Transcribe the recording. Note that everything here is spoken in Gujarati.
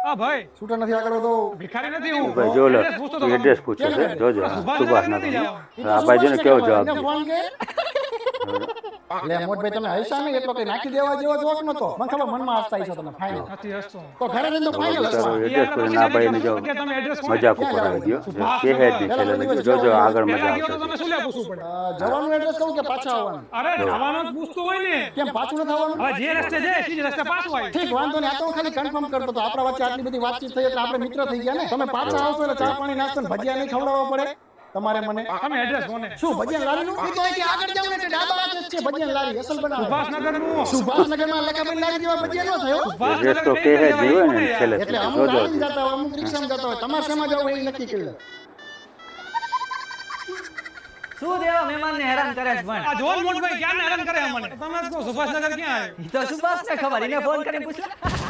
આ ભાઈ છૂટા નથી આગળ તો ભિખારી નથી હું ભાઈ જો લો એડ્રેસ પૂછતો તો એડ્રેસ પૂછે છે જોજો સુભાષનગર આ ભાઈ જોને કેવો જવાબ દે લે મોટભાઈ તમે હૈસા નહીં એટલો કે નાખી દેવા જેવો જોક નતો મને ખબર મનમાં હસતા હશો તમે ફાઇનલ નથી હસતો તો ઘરે જઈને તો ફાઇનલ હસવા એડ્રેસ પર ના ભાઈ ને જો તમે એડ્રેસ મજાક ઉપર આવી ગયો કે હે જ નહીં છેલ્લે લગી જોજો આગળ મજા ગયો તો આવશે તમે શું લે પૂછવું પડે જવાનું એડ્રેસ કહું કે પાછા આવવાનું અરે જવાનું જ પૂછતું હોય ને કેમ પાછું ન થવાનું હવે જે રસ્તે જાય સીધે રસ્તે પાછું આવી ઠીક વાંધો નહીં આ તો હું ખાલી કન્ફર્મ કરતો તો આપણા વચ્ચે આટલી બધી વાતચીત થઈ એટલે આપણે મિત્ર થઈ ગયા ને તમે પાછા આવશો એટલે ચા પાણી નાસ્તો ને ભજીયા નહીં ખવડાવવા પડે તમારે મને તમે એડ્રેસ કોને શું ભજીયા લારીનું એ તો અહીંથી આગળ જાવ ને એટલે ડાબા હાથે જ છે ભજીયા લારી અસલ બનાવે સુભાષનગર નું સુભાષનગરમાં લકાબેન લારી જેવા ભજીયા ન થયો એડ્રેસ તો કે હે જ નહીં હોય ને છેલ્લે એટલે અમુક જોજો ગાડીમાં જતા હોય અમુક રિક્ષામાં જતા હોય તમારે શેમાં જવું હોય એ નક્કી કરી લો શું દેવા મહેમાનને હેરાન કરે છે પણ આ જોન મોટભાઈ ક્યાં હેરાન કરે અમને તમે જ કહો સુભાષનગર ક્યાં આવ્યો ઈ તો સુભાષને ખબર એને ફોન કરીને પૂછલા